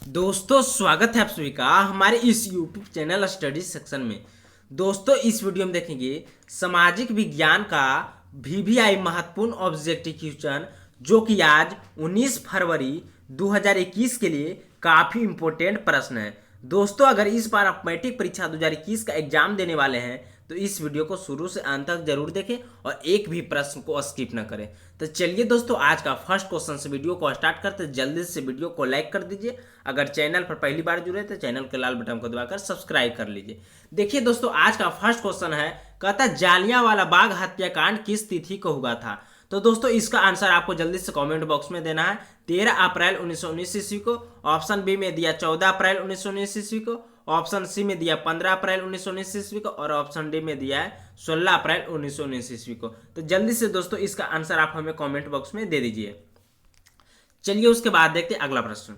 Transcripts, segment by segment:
दोस्तों स्वागत है आप सभी का हमारे इस यूट्यूब चैनल स्टडी सेक्शन में। दोस्तों इस वीडियो में देखेंगे सामाजिक विज्ञान का वीवीआई महत्वपूर्ण ऑब्जेक्टिव क्वेश्चन जो कि आज 19 फरवरी 2021 के लिए काफ़ी इंपॉर्टेंट प्रश्न है। दोस्तों अगर इस बार आप मैट्रिक परीक्षा 2021 का एग्जाम देने वाले हैं तो इस वीडियो को शुरू से अंत तक जरूर देखें और एक भी प्रश्न को स्किप न करें। तो चलिए दोस्तों आज का फर्स्ट क्वेश्चन से वीडियो को स्टार्ट करते हैं। जल्दी से वीडियो को लाइक कर दीजिए। अगर चैनल पर पहली बार जुड़े तो चैनल के लाल बटन को दबाकर सब्सक्राइब कर लीजिए। देखिए दोस्तों आज का फर्स्ट क्वेश्चन है, कहता है जालियांवाला बाग हत्याकांड किस तिथि को हुआ था। तो दोस्तों इसका आंसर आपको जल्दी से कमेंट बॉक्स में देना है। 13 अप्रैल 1919 ईस्वी को, ऑप्शन बी में दिया 14 अप्रैल 1919 ईस्वी को, ऑप्शन सी में दिया 15 अप्रैल 1919 ईस्वी को और ऑप्शन डी में दिया है 16 अप्रैल 1919 ईस्वी को। तो जल्दी से दोस्तों इसका आंसर आप हमें कमेंट बॉक्स में दे दीजिए। चलिए उसके बाद देखते हैं अगला प्रश्न।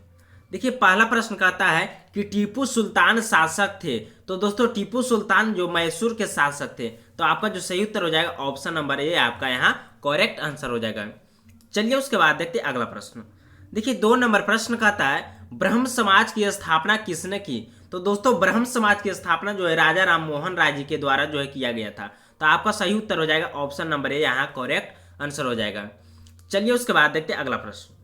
देखिए पहला प्रश्न कहता है कि टीपू सुल्तान शासक थे। तो दोस्तों टीपू सुल्तान जो मैसूर के शासक थे, तो आपका जो सही उत्तर हो जाएगा ऑप्शन नंबर ए आपका यहाँ करेक्ट आंसर हो जाएगा। चलिए उसके बाद देखते हैं अगला प्रश्न। देखिए 2 नंबर प्रश्न कहता है ब्रह्म समाज की स्थापना किसने की। तो दोस्तों ब्रह्म समाज की स्थापना जो है राजा राम मोहन राय जी के द्वारा जो है किया गया था। तो आपका सही उत्तर हो जाएगा ऑप्शन नंबर ए यहाँ करेक्ट आंसर हो जाएगा। चलिए उसके बाद देखते हैं अगला प्रश्न।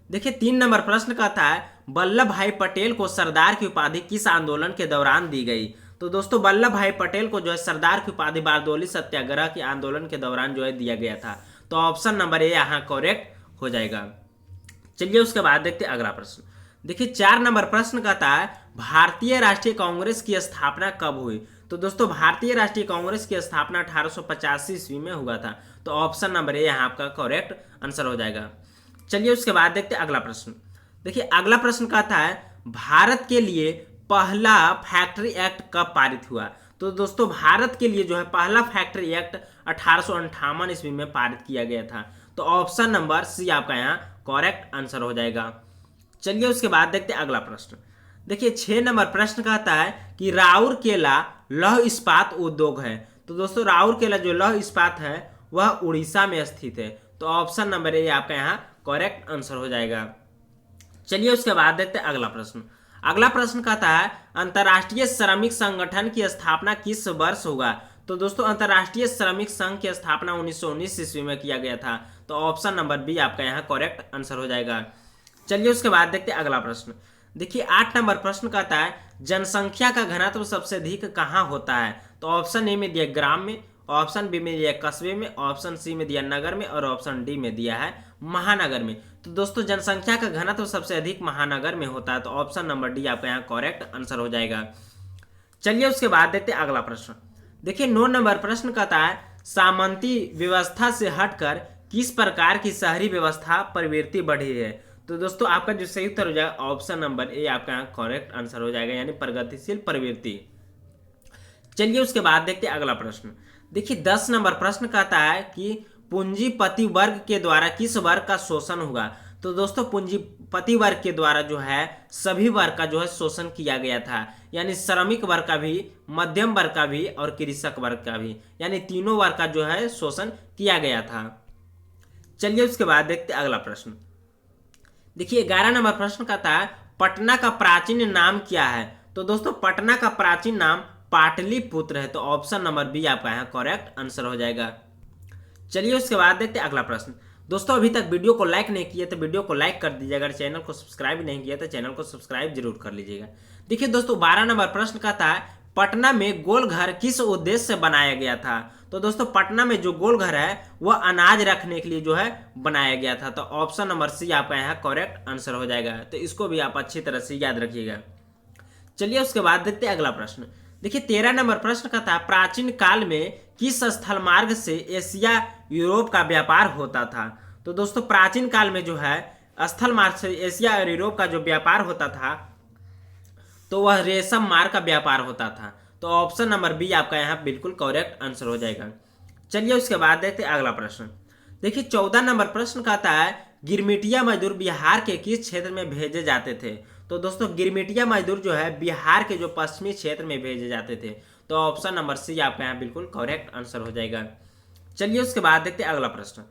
देखिए 3 नंबर प्रश्न कहता है वल्लभ भाई पटेल को सरदार की उपाधि किस आंदोलन के दौरान दी गई। तो दोस्तों वल्लभ भाई पटेल को जो है सरदार की उपाधि बारदोली सत्याग्रह के आंदोलन के दौरान जो है दिया गया था। तो ऑप्शन नंबर ए यहाँ करेक्ट हो जाएगा। चलिए उसके बाद देखते हैं अगला प्रश्न। देखिए 4 नंबर प्रश्न कहता है भारतीय राष्ट्रीय कांग्रेस की स्थापना कब हुई। तो दोस्तों भारतीय राष्ट्रीय कांग्रेस की स्थापना 1885 ईस्वी में हुआ था। तो ऑप्शन नंबर ए यहाँ आपका करेक्ट आंसर हो जाएगा। चलिए उसके बाद देखते हैं अगला प्रश्न। देखिए अगला प्रश्न कहता है भारत के लिए पहला फैक्ट्री एक्ट कब पारित हुआ। तो दोस्तों भारत के लिए जो है पहला फैक्ट्री एक्ट 1858 ईस्वी में पारित किया गया था। तो ऑप्शन नंबर सी आपका यहाँ करेक्ट आंसर हो जाएगा। चलिए उसके बाद देखते हैं अगला प्रश्न। देखिए 6 नंबर प्रश्न कहता है कि राउरकेला लौह इस्पात उद्योग है। तो दोस्तों राउरकेला जो लौह इस्पात है वह उड़ीसा में स्थित है। तो ऑप्शन नंबर ए आपका यहाँ करेक्ट आंसर हो जाएगा। चलिए उसके बाद देखते हैं अगला प्रश्न। अगला प्रश्न कहता है अंतर्राष्ट्रीय श्रमिक संगठन की स्थापना किस वर्ष होगा। तो दोस्तों अंतर्राष्ट्रीय श्रमिक संघ की स्थापना 1919 ईस्वी में किया गया था। तो ऑप्शन नंबर बी आपका यहाँ करेक्ट आंसर हो जाएगा। चलिए उसके बाद देखते हैं अगला प्रश्न। देखिए 8 नंबर प्रश्न कहता है जनसंख्या का घनत्व सबसे अधिक कहाँ होता है। तो ऑप्शन ए में दिया ग्राम में, ऑप्शन बी में दिया कस्बे में, ऑप्शन सी में दिया नगर में और ऑप्शन डी में दिया है महानगर में। तो दोस्तों जनसंख्या का घनत्व सबसे अधिक महानगर में होता है। तो ऑप्शन नंबर डी आपका यहाँ करेक्ट आंसर हो जाएगा। चलिए उसके बाद देखते हैं अगला प्रश्न। देखिए 9 नंबर प्रश्न कहता है सामंती व्यवस्था से हटकर किस प्रकार की शहरी व्यवस्था प्रवृत्ति बढ़ी है। तो दोस्तों आपका जो सही उत्तर हो जाएगा ऑप्शन नंबर ए आपका यहाँ करेक्ट आंसर हो जाएगा, यानी प्रगतिशील प्रवृत्ति। चलिए उसके बाद देखते हैं अगला प्रश्न। देखिए 10 नंबर प्रश्न कहता है कि पूंजीपति वर्ग के द्वारा किस वर्ग का शोषण हुआ। तो दोस्तों पूंजीपति वर्ग के द्वारा जो है सभी वर्ग का जो है शोषण किया गया था, यानी श्रमिक वर्ग का भी, मध्यम वर्ग का भी और कृषक वर्ग का भी, यानी तीनों वर्ग का जो है शोषण किया गया था। चलिए उसके बाद देखते हैं अगला प्रश्न। देखिए 11 नंबर प्रश्न कहता है पटना का प्राचीन नाम क्या है। तो दोस्तों पटना का प्राचीन नाम पाटलिपुत्र है। तो ऑप्शन नंबर बी आपका यहाँ करेक्ट आंसर हो जाएगा। चलिए उसके बाद देखते हैं अगला प्रश्न। दोस्तों अभी तक वीडियो को लाइक नहीं किया तो वीडियो को लाइक कर दीजिएगा। अगर चैनल को सब्सक्राइब नहीं किया तो चैनल को सब्सक्राइब जरूर कर लीजिएगा। देखिए दोस्तों 12 नंबर प्रश्न कहता है पटना में गोल घर किस उद्देश्य से बनाया गया था। तो दोस्तों पटना में जो गोल घर है वह अनाज रखने के लिए जो है बनाया गया था। तो ऑप्शन नंबर सी आपका यहाँ करेक्ट आंसर हो जाएगा। तो इसको भी आप अच्छी तरह से याद रखिएगा। चलिए उसके बाद देखते हैं अगला प्रश्न। देखिए 13 नंबर प्रश्न का था प्राचीन काल में किस स्थल मार्ग से एशिया यूरोप का व्यापार होता था। तो दोस्तों प्राचीन काल में जो है स्थल मार्ग से एशिया और यूरोप का जो व्यापार होता था तो वह रेशम मार्ग का व्यापार होता था। तो ऑप्शन नंबर बी आपका यहाँ बिल्कुल करेक्ट आंसर हो जाएगा। चलिए उसके बाद देखते हैं अगला प्रश्न। देखिए 14 नंबर प्रश्न कहता है गिरमिटिया मजदूर बिहार के किस क्षेत्र में भेजे जाते थे। तो दोस्तों गिरमिटिया मजदूर जो है बिहार के जो पश्चिमी क्षेत्र में भेजे जाते थे। तो ऑप्शन नंबर सी आपका यहाँ बिल्कुल करेक्ट आंसर हो जाएगा। चलिए उसके बाद देखते हैं अगला प्रश्न।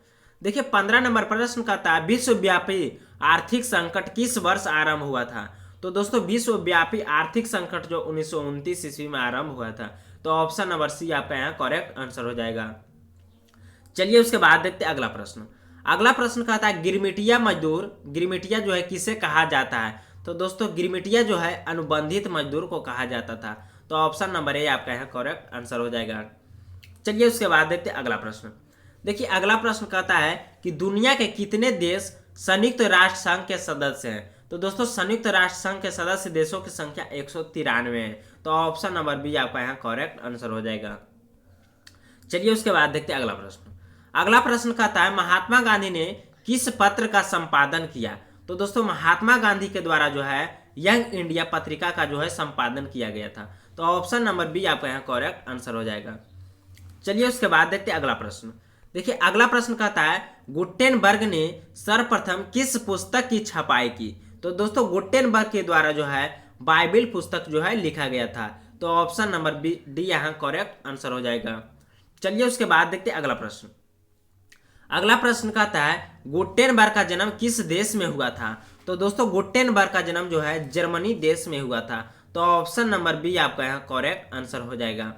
देखिए 15 नंबर प्रश्न कहता है विश्वव्यापी आर्थिक संकट किस वर्ष आरंभ हुआ था। तो दोस्तों विश्वव्यापी आर्थिक संकट जो 1929 ईस्वी में आरंभ हुआ था। तो ऑप्शन नंबर सी आपका यहाँ करेक्ट आंसर हो जाएगा। चलिए उसके बाद देखते हैं अगला प्रश्न। अगला प्रश्न कहता है गिरमिटिया मजदूर, गिरमिटिया जो है किसे कहा जाता है? तो दोस्तों गिरमिटिया जो है अनुबंधित मजदूर को कहा जाता था। तो ऑप्शन नंबर ए आपका यहाँ करेक्ट आंसर हो जाएगा। चलिए उसके बाद देखते हैं अगला प्रश्न। देखिए अगला प्रश्न कहता है कि दुनिया के कितने देश संयुक्त राष्ट्र संघ के सदस्य हैं? तो दोस्तों संयुक्त राष्ट्र संघ के सदस्य देशों की संख्या 193 है। तो ऑप्शन नंबर बी आपका यहाँ करेक्ट आंसर हो जाएगा। चलिए उसके बाद देखते हैं अगला प्रश्न। अगला प्रश्न कहता है महात्मा गांधी ने किस पत्र का संपादन किया? तो दोस्तों महात्मा गांधी के द्वारा जो है यंग इंडिया पत्रिका का जो है संपादन किया गया था। तो ऑप्शन नंबर बी आपका यहाँ करेक्ट आंसर हो जाएगा। चलिए उसके बाद देखते हैं अगला प्रश्न। देखिए अगला प्रश्न कहता है गुटेनबर्ग ने सर्वप्रथम किस पुस्तक की छपाई की? तो दोस्तों गुटेनबर्ग के द्वारा जो है बाइबिल पुस्तक जो है लिखा गया था। तो ऑप्शन नंबर बी डी यहाँ करेक्ट आंसर हो जाएगा। चलिए उसके बाद देखते हैं अगला प्रश्न। अगला प्रश्न कहता है गुटेनबर्ग का जन्म किस देश में हुआ था? तो दोस्तों गुटेनबर्ग का जन्म जो है जर्मनी देश में हुआ था। तो ऑप्शन नंबर बी आपका यहाँ करेक्ट आंसर हो जाएगा।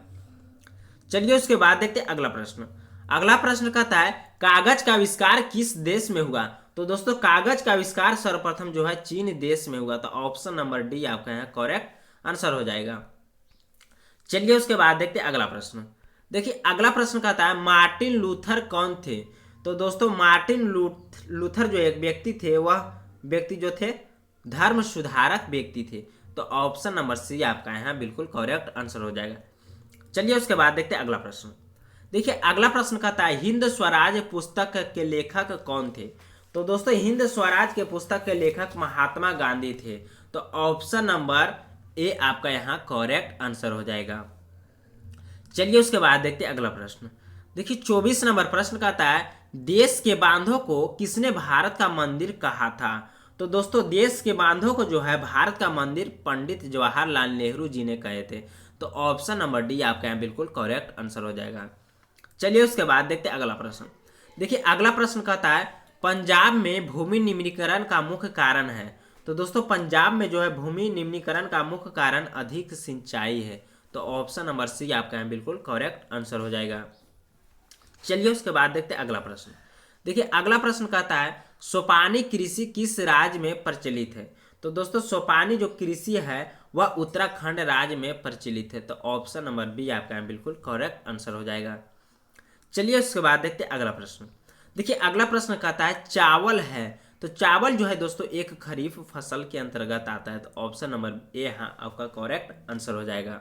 चलिए उसके बाद देखते हैं अगला प्रश्न। अगला प्रश्न कहता है कागज का आविष्कार किस देश में हुआ? तो दोस्तों कागज का आविष्कार सर्वप्रथम जो है चीन देश में हुआ था। ऑप्शन नंबर डी आपका यहाँ करेक्ट आंसर हो जाएगा। चलिए उसके बाद देखते हैं अगला प्रश्न। देखिए अगला प्रश्न कहता है मार्टिन लूथर कौन थे? तो दोस्तों मार्टिन लूथर जो एक व्यक्ति थे, वह व्यक्ति जो थे धर्म सुधारक व्यक्ति थे। तो ऑप्शन नंबर सी आपका यहाँ बिल्कुल करेक्ट आंसर हो जाएगा। चलिए उसके बाद देखते हैं अगला प्रश्न। देखिए अगला प्रश्न कहता है हिंद स्वराज पुस्तक के लेखक कौन थे? तो दोस्तों हिंद स्वराज के पुस्तक के लेखक महात्मा गांधी थे। तो ऑप्शन नंबर ए आपका यहाँ करेक्ट आंसर हो जाएगा। चलिए उसके बाद देखते हैं अगला प्रश्न। देखिए 24 नंबर प्रश्न कहता है देश के बांधों को किसने भारत का मंदिर कहा था? तो दोस्तों देश के बांधों को जो है भारत का मंदिर पंडित जवाहरलाल नेहरू जी ने कहे थे। तो ऑप्शन नंबर डी आपका यहाँ बिल्कुल करेक्ट आंसर हो जाएगा। चलिए उसके बाद देखते हैं अगला प्रश्न। देखिए अगला प्रश्न कहता है पंजाब में भूमि निम्नीकरण का मुख्य कारण है? तो दोस्तों पंजाब में जो है भूमि निम्नीकरण का मुख्य कारण अधिक सिंचाई है। तो ऑप्शन नंबर सी आपका यहाँ बिल्कुल करेक्ट आंसर हो जाएगा। चलिए उसके बाद देखते हैं अगला प्रश्न। देखिए अगला प्रश्न कहता है सोपानी कृषि किस राज्य में प्रचलित है? तो दोस्तों सोपानी जो कृषि है वह उत्तराखंड राज्य में प्रचलित है। तो ऑप्शन नंबर बी आपका यहाँ बिल्कुल करेक्ट आंसर हो जाएगा। चलिए उसके बाद देखते हैं अगला प्रश्न। देखिए अगला प्रश्न कहता है चावल है। तो चावल जो है दोस्तों एक खरीफ फसल के अंतर्गत आता है। तो ऑप्शन नंबर ए यहाँ आपका करेक्ट आंसर हो जाएगा।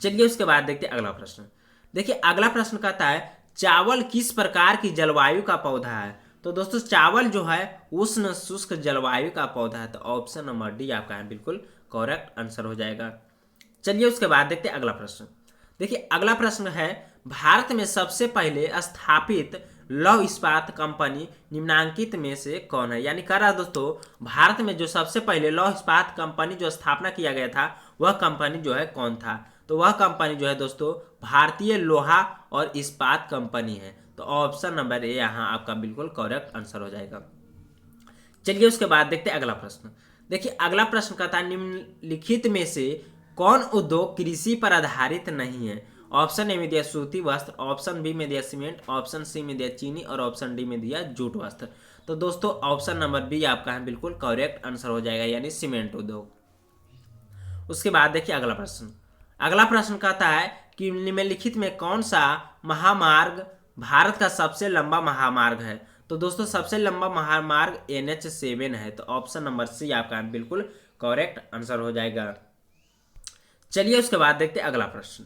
चलिए उसके बाद देखते हैं अगला प्रश्न। देखिए अगला प्रश्न कहता है चावल किस प्रकार की जलवायु का पौधा है? तो दोस्तों चावल जो है उष्ण शुष्क जलवायु का पौधा है। तो ऑप्शन नंबर डी आपका है बिल्कुल करेक्ट आंसर हो जाएगा। चलिए उसके बाद देखते हैं अगला प्रश्न। देखिए अगला प्रश्न है भारत में सबसे पहले स्थापित लौह इस्पात कंपनी निम्नांकित में से कौन है? यानी कह रहा है दोस्तों भारत में जो सबसे पहले लौह इस्पात कंपनी जो स्थापना किया गया था वह कंपनी जो है कौन था? तो वह कंपनी जो है दोस्तों भारतीय लोहा और इस्पात कंपनी है। तो ऑप्शन नंबर ए यहाँ आपका बिल्कुल करेक्ट आंसर हो जाएगा। चलिए उसके बाद देखते हैं अगला प्रश्न। देखिए अगला प्रश्न कहता है निम्नलिखित में से कौन उद्योग कृषि पर आधारित नहीं है? ऑप्शन ए में दिया सूती वस्त्र, ऑप्शन बी में दिया सीमेंट, ऑप्शन सी में दिया चीनी और ऑप्शन डी में दिया जूट वस्त्र। तो दोस्तों ऑप्शन नंबर बी आपका है बिल्कुल करेक्ट आंसर हो जाएगा, यानी सीमेंट उद्योग। उसके बाद देखिए अगला प्रश्न। अगला प्रश्न कहता है कि निम्नलिखित में कौन सा महामार्ग भारत का सबसे लंबा महामार्ग है? तो दोस्तों सबसे लंबा महामार्ग NH7 है। तो ऑप्शन नंबर सी आपका बिल्कुल करेक्ट आंसर हो जाएगा। चलिए उसके बाद देखते हैं अगला प्रश्न।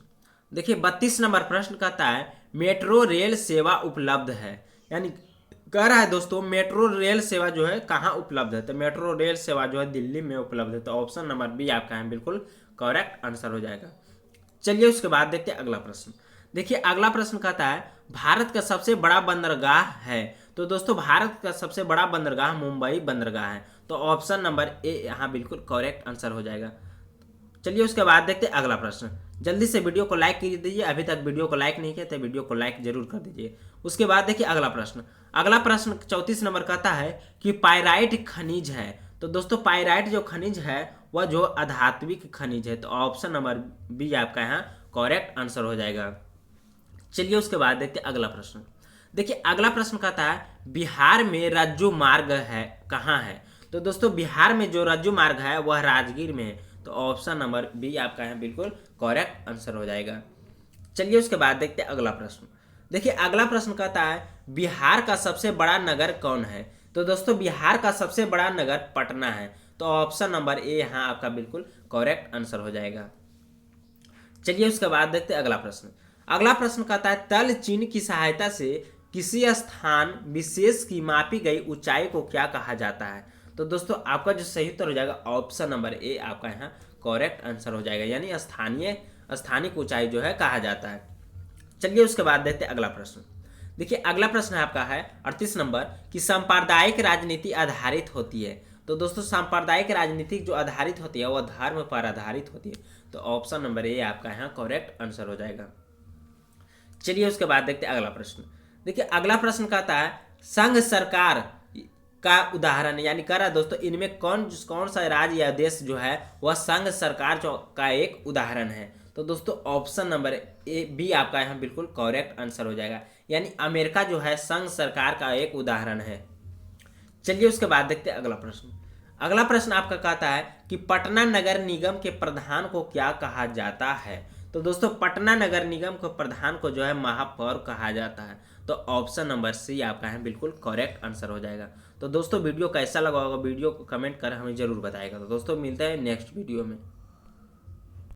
देखिए 32 नंबर प्रश्न कहता है मेट्रो रेल सेवा उपलब्ध है, यानी कह रहा है दोस्तों मेट्रो रेल सेवा जो है कहाँ उपलब्ध है? तो मेट्रो रेल सेवा जो है दिल्ली में उपलब्ध है। तो ऑप्शन नंबर बी आपका है बिल्कुल करेक्ट आंसर हो जाएगा। चलिए उसके बाद देखते हैं अगला प्रश्न। देखिए अगला प्रश्न कहता है भारत का सबसे बड़ा बंदरगाह है। तो दोस्तों भारत का सबसे बड़ा बंदरगाह मुंबई बंदरगाह है। तो ऑप्शन नंबर ए यहाँ बिल्कुल करेक्ट आंसर हो जाएगा। चलिए उसके बाद देखते हैं अगला प्रश्न। जल्दी से वीडियो को लाइक कर दीजिए, अभी तक वीडियो को लाइक नहीं किया तो वीडियो को लाइक जरूर कर दीजिए। उसके बाद देखिए अगला प्रश्न। अगला प्रश्न 34 नंबर कहता है कि पाइराइट खनिज है। तो दोस्तों पाइराइट जो खनिज है वह जो अधात्विक खनिज है, तो ऑप्शन नंबर बी आपका यहाँ करेक्ट आंसर हो जाएगा। चलिए उसके बाद देखते हैं अगला प्रश्न। देखिए अगला प्रश्न कहता है बिहार में रज्जु मार्ग है कहाँ है। तो दोस्तों बिहार में जो रज्जु मार्ग है वह राजगीर में है, तो ऑप्शन नंबर बी आपका यहाँ बिल्कुल करेक्ट आंसर हो जाएगा। चलिए उसके बाद देखते हैं अगला प्रश्न। देखिए अगला प्रश्न कहता है बिहार का सबसे बड़ा नगर कौन है। तो दोस्तों बिहार का सबसे बड़ा नगर पटना है, तो ऑप्शन नंबर ए यहाँ आपका बिल्कुल करेक्ट आंसर हो जाएगा। चलिए उसके बाद देखते हैं अगला प्रश्न। अगला प्रश्न कहता है तल चिन्ह की सहायता से किसी स्थान विशेष की मापी गई ऊंचाई को क्या कहा जाता है। तो दोस्तों आपका जो सही उत्तर हो जाएगा ऑप्शन नंबर ए आपका यहाँ करेक्ट आंसर हो जाएगा, यानी स्थानिक ऊंचाई जो है कहा जाता है। चलिए उसके बाद देखते हैं अगला प्रश्न। देखिए अगला प्रश्न आपका है 38 नंबर कि सांप्रदायिक राजनीति आधारित होती है। तो दोस्तों सांप्रदायिक राजनीति जो आधारित होती है वह धर्म पर आधारित होती है, तो ऑप्शन नंबर ए आपका यहाँ करेक्ट आंसर हो जाएगा। चलिए उसके बाद देखते हैं अगला प्रश्न। देखिए अगला प्रश्न कहता है संघ सरकार का उदाहरण यानी कह रहा है दोस्तों इनमें कौन सा राज्य या देश जो है वह संघ सरकार का एक उदाहरण है। तो दोस्तों ऑप्शन नंबर ए बी आपका यहाँ बिल्कुल करेक्ट आंसर हो जाएगा, यानी अमेरिका जो है संघ सरकार का एक उदाहरण है। चलिए उसके बाद देखते हैं अगला प्रश्न। अगला प्रश्न आपका कहता है कि पटना नगर निगम के प्रधान को क्या कहा जाता है। तो दोस्तों पटना नगर निगम के प्रधान को जो है महापौर कहा जाता है, तो ऑप्शन नंबर सी आपका है बिल्कुल करेक्ट आंसर हो जाएगा। तो दोस्तों वीडियो कैसा लगा होगा वीडियो को कमेंट कर हमें जरूर बताएगा। तो दोस्तों मिलते हैं नेक्स्ट वीडियो में।